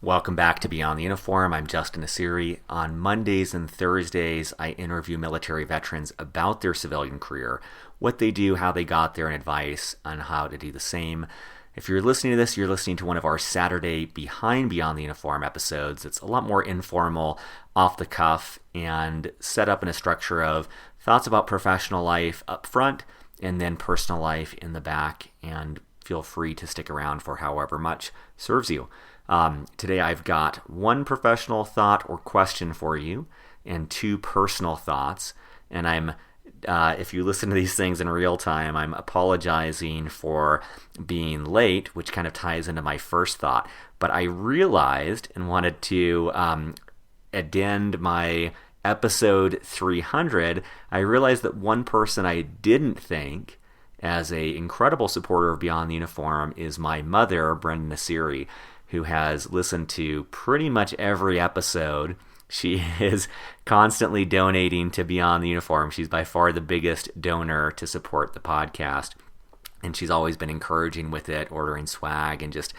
Welcome back to Beyond the Uniform. I'm Justin Asiri. On Mondays and Thursdays, I interview military veterans about their civilian career, what they do, how they got there, and advice on how to do the same. If you're listening to this, you're listening to one of our Saturday Beyond the Uniform episodes. It's a lot more informal, off the cuff, and set up in a structure of thoughts about professional life up front and then personal life in the back. And feel free to stick around for however much serves you. Today I've got one professional thought or question for you and two personal thoughts. And if you listen to these things in real time, I'm apologizing for being late, which kind of ties into my first thought. But I realized and wanted to addend my episode 300. I realized that one person I didn't thank as an incredible supporter of Beyond the Uniform is my mother, Brenda Nasiri, who has listened to pretty much every episode. She is constantly donating to Beyond the Uniform. She's by far the biggest donor to support the podcast. And she's always been encouraging with it, ordering swag and just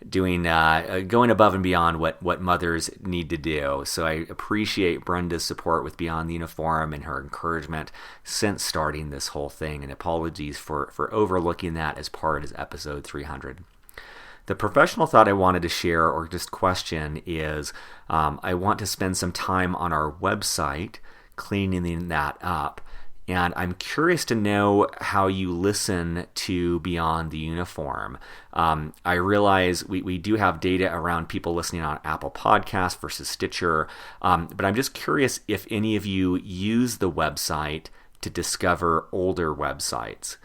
doing, going above and beyond what mothers need to do. So I appreciate Brenda's support with Beyond the Uniform and her encouragement since starting this whole thing. And apologies for overlooking that as part of episode 300. The professional thought I wanted to share or just question is I want to spend some time on our website cleaning that up. And I'm curious to know how you listen to Beyond the Uniform. I realize we do have data around people listening on Apple Podcasts versus Stitcher, but I'm just curious if any of you use the website to discover older episodes.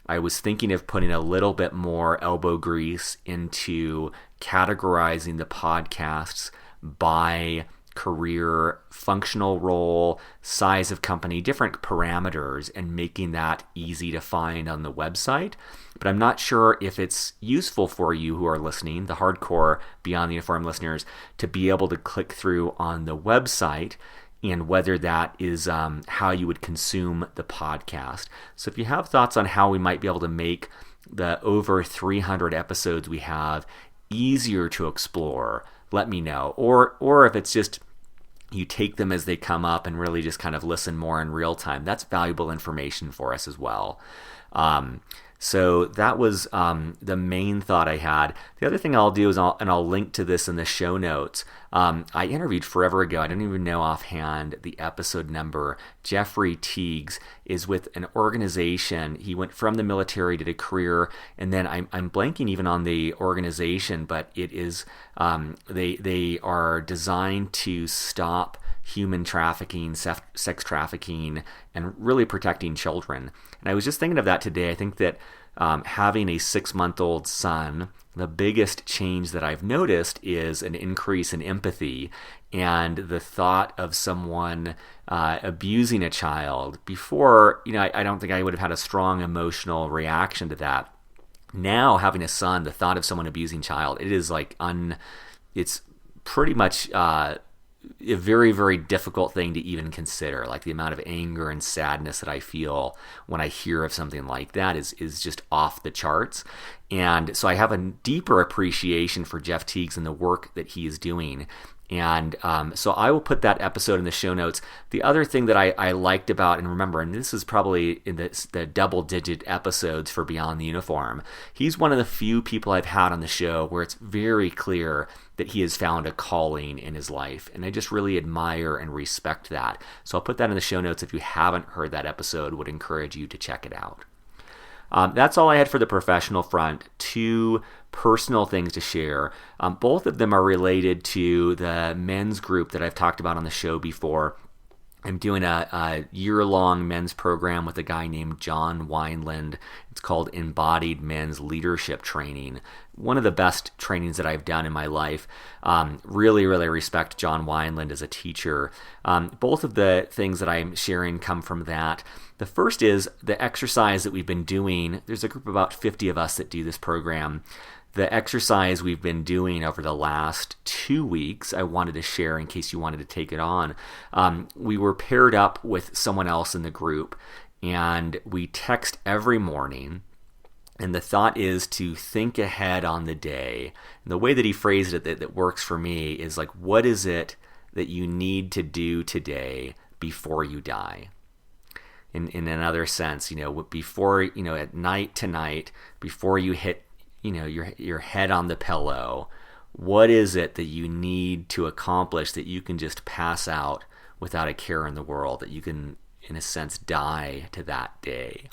I was thinking of putting a little bit more elbow grease into categorizing the podcasts by career, functional role, size of company, different parameters, and making that easy to find on the website. But I'm not sure if it's useful for you who are listening, the hardcore Beyond the Uniform listeners, to be able to click through on the website and whether that is how you would consume the podcast. So if you have thoughts on how we might be able to make the over 300 episodes we have easier to explore, let me know. Or if it's just you take them as they come up and really just kind of listen more in real time, that's valuable information for us as well. So that was the main thought I had. The other thing I'll do is I'll link to this in the show notes. I interviewed forever ago, I don't even know offhand the episode number. Jeffrey Tiegs is with an organization. He went from the military, did a career, and then I'm blanking even on the organization, but it is they are designed to stop human trafficking, sex trafficking, and really protecting children. And I was just thinking of that today. I think that having a 6-month-old son, the biggest change that I've noticed is an increase in empathy and the thought of someone abusing a child. Before, I don't think I would have had a strong emotional reaction to that. Now, having a son, the thought of someone abusing a child, it is like it's pretty much a very, very difficult thing to even consider. Like the amount of anger and sadness that I feel when I hear of something like that is just off the charts. And so I have a deeper appreciation for Jeff Tiegs and the work that he is doing. And so I will put that episode in the show notes. The other thing that I liked about, and remember, and this is probably in the double-digit episodes for Beyond the Uniform, he's one of the few people I've had on the show where it's very clear that he has found a calling in his life. And I just really admire and respect that. So I'll put that in the show notes. If you haven't heard that episode, would encourage you to check it out. That's all I had for the professional front. Two personal things to share. Both of them are related to the men's group that I've talked about on the show before. I'm doing a year-long men's program with a guy named John Wineland. It's called Embodied Men's Leadership Training. One of the best trainings that I've done in my life. Really, really respect John Wineland as a teacher. Both of the things that I'm sharing come from that. The first is the exercise that we've been doing. There's a group of about 50 of us that do this program. The exercise we've been doing over the last 2 weeks, I wanted to share in case you wanted to take it on. We were paired up with someone else in the group, and we text every morning And the thought is to think ahead on the day. And the way that he phrased it that works for me is like, what is it that you need to do today before you die? In another sense, before, at night tonight, before you hit, your head on the pillow, what is it that you need to accomplish that you can just pass out without a care in the world, that you can, in a sense, die to that day?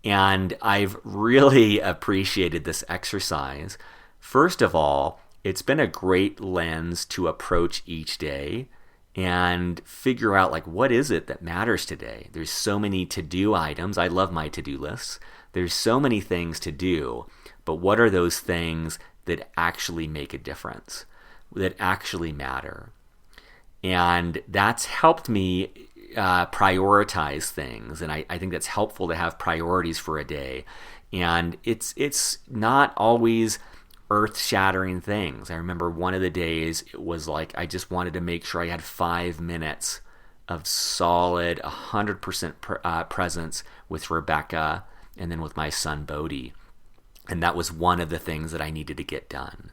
And I've really appreciated this exercise. First of all, it's been a great lens to approach each day and figure out, like, what is it that matters today? There's so many to-do items. I love my to-do lists. There's so many things to do, but what are those things that actually make a difference, that actually matter? And that's helped me prioritize things, and I think that's helpful to have priorities for a day. And it's not always earth-shattering things. I remember one of the days it was like I just wanted to make sure I had 5 minutes of solid 100% presence with Rebecca and then with my son Bodhi, and that was one of the things that I needed to get done.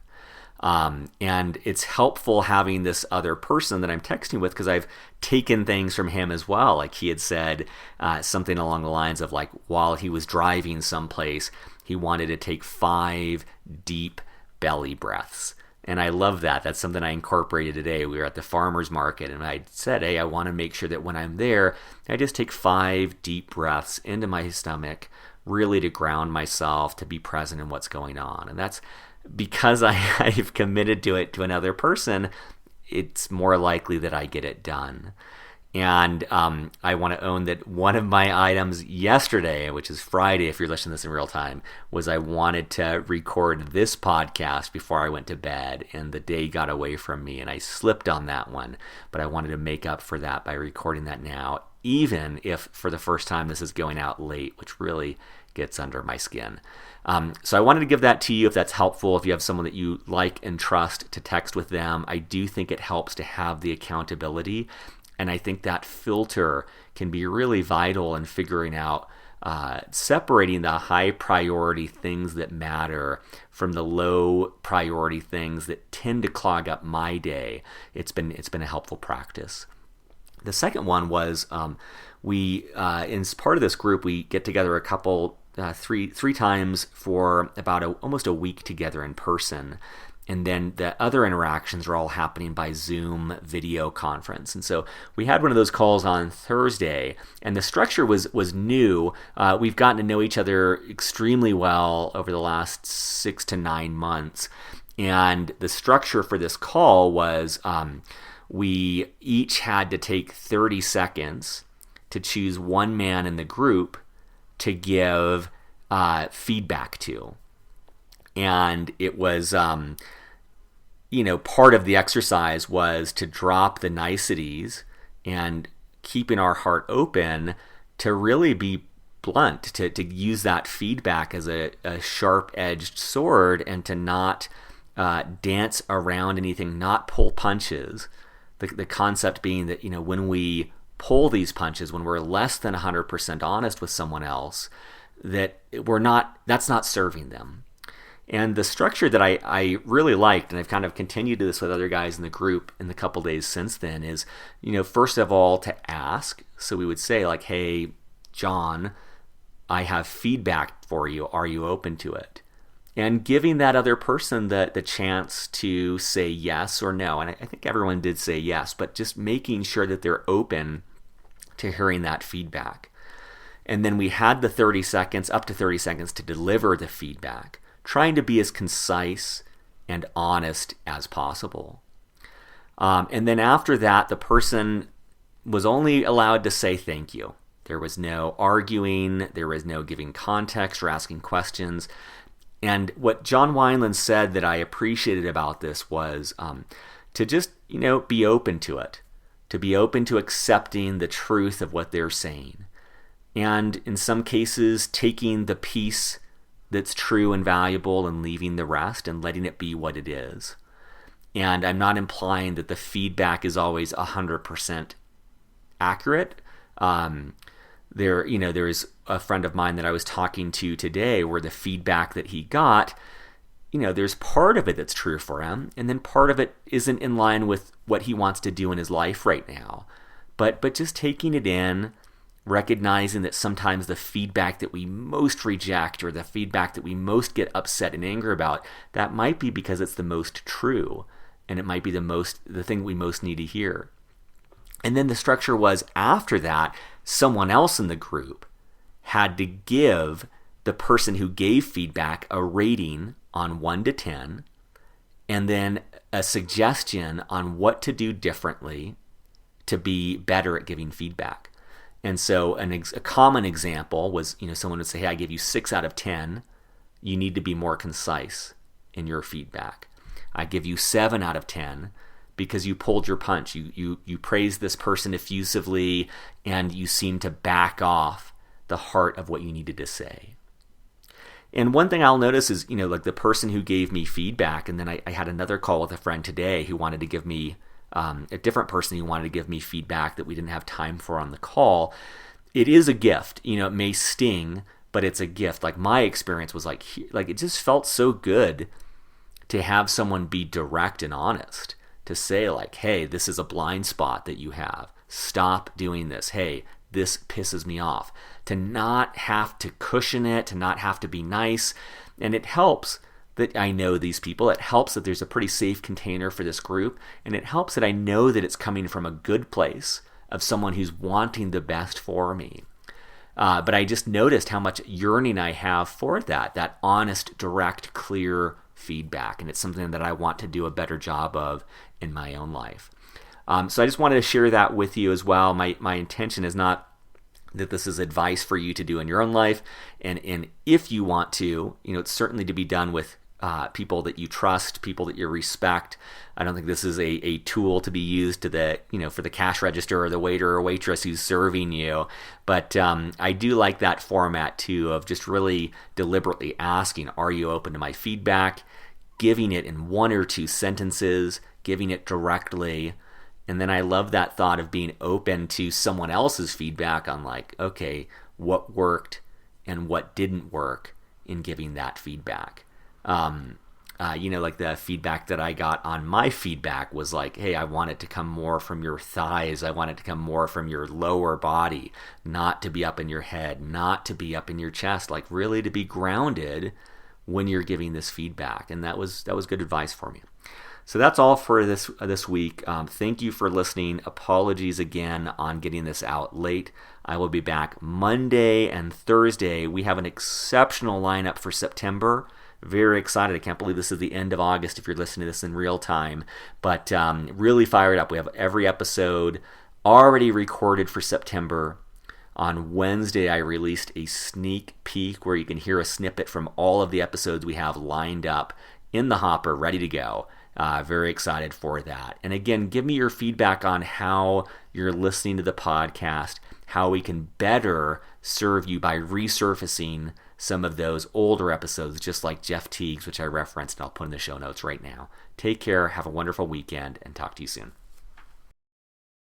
And it's helpful having this other person that I'm texting with, because I've taken things from him as well. Like he had said something along the lines of, like, while he was driving someplace, he wanted to take 5 deep belly breaths. And I love that. That's something I incorporated today. We were at the farmer's market, and I said, hey, I want to make sure that when I'm there, I just take 5 deep breaths into my stomach, really to ground myself, to be present in what's going on. And that's because I've committed to it to another person, it's more likely that I get it done. And I want to own that one of my items yesterday, which is Friday if you're listening to this in real time, was I wanted to record this podcast before I went to bed, and the day got away from me and I slipped on that one. But I wanted to make up for that by recording that now, even if for the first time this is going out late, which really gets under my skin. So I wanted to give that to you if that's helpful. If you have someone that you like and trust, to text with them. I do think it helps to have the accountability, and I think that filter can be really vital in figuring out, separating the high priority things that matter from the low priority things that tend to clog up my day. It's been a helpful practice. The second one was we in part of this group, we get together a couple three times for about almost a week together in person. And then the other interactions are all happening by Zoom video conference. And so we had one of those calls on Thursday, and the structure was new. We've gotten to know each other extremely well over the last 6 to 9 months. And the structure for this call was we each had to take 30 seconds to choose one man in the group to give feedback to. And it was, part of the exercise was to drop the niceties and keeping our heart open to really be blunt, to use that feedback as a sharp-edged sword, and to not dance around anything, not pull punches. The concept being that, when we pull these punches, when we're less than 100% honest with someone else, that's not serving them. And the structure that I really liked, and I've kind of continued to this with other guys in the group in the couple days since then, is, first of all, to ask. So we would say, like, hey, John, I have feedback for you. Are you open to it? And giving that other person the chance to say yes or no. And I think everyone did say yes, but just making sure that they're open to hearing that feedback. And then we had the 30 seconds, up to 30 seconds, to deliver the feedback, trying to be as concise and honest as possible. And then after that, the person was only allowed to say thank you. There was no arguing, there was no giving context or asking questions. And what John Wineland said that I appreciated about this was to just, be open to it, to be open to accepting the truth of what they're saying. And in some cases, taking the piece that's true and valuable and leaving the rest and letting it be what it is. And I'm not implying that the feedback is always 100% accurate. there's a friend of mine that I was talking to today where the feedback that he got, there's part of it that's true for him, and then part of it isn't in line with what he wants to do in his life right now. But just taking it in, recognizing that sometimes the feedback that we most reject or the feedback that we most get upset and angry about, that might be because it's the most true, and it might be the thing we most need to hear. And then the structure was, after that, someone else in the group had to give the person who gave feedback a rating on 1 to 10, and then a suggestion on what to do differently to be better at giving feedback. And so a common example was, someone would say, hey, I give you 6 out of 10. You need to be more concise in your feedback. I give you 7 out of 10 because you pulled your punch. You praised this person effusively, and you seem to back off the heart of what you needed to say. And one thing I'll notice is, like the person who gave me feedback, and then I had another call with a friend today who wanted to give me, a different person who wanted to give me feedback that we didn't have time for on the call. It is a gift. It may sting, but it's a gift. Like my experience was like it just felt so good to have someone be direct and honest, to say like, hey, this is a blind spot that you have. Stop doing this. Hey, this pisses me off. To not have to cushion it, to not have to be nice. And it helps that I know these people. It helps that there's a pretty safe container for this group. And it helps that I know that it's coming from a good place of someone who's wanting the best for me. But I just noticed how much yearning I have for that honest, direct, clear feedback. And it's something that I want to do a better job of in my own life. So I just wanted to share that with you as well. My intention is not that this is advice for you to do in your own life. And if you want to, it's certainly to be done with people that you trust, people that you respect. I don't think this is a tool to be used to for the cash register or the waiter or waitress who's serving you. But I do like that format too, of just really deliberately asking, are you open to my feedback? Giving it in 1 or 2 sentences, giving it directly. And then I love that thought of being open to someone else's feedback on like, okay, what worked and what didn't work in giving that feedback. Like the feedback that I got on my feedback was like, hey, I want it to come more from your thighs. I want it to come more from your lower body, not to be up in your head, not to be up in your chest, like really to be grounded when you're giving this feedback. And that was good advice for me. So that's all for this week. Thank you for listening. Apologies again on getting this out late. I will be back Monday and Thursday. We have an exceptional lineup for September. Very excited. I can't believe this is the end of August if you're listening to this in real time. But really fired up. We have every episode already recorded for September. On Wednesday, I released a sneak peek where you can hear a snippet from all of the episodes we have lined up in the hopper, ready to go. Very excited for that. And again, give me your feedback on how you're listening to the podcast, how we can better serve you by resurfacing some of those older episodes, just like Jeff Tiegs, which I referenced, and I'll put in the show notes right now. Take care, have a wonderful weekend, and talk to you soon.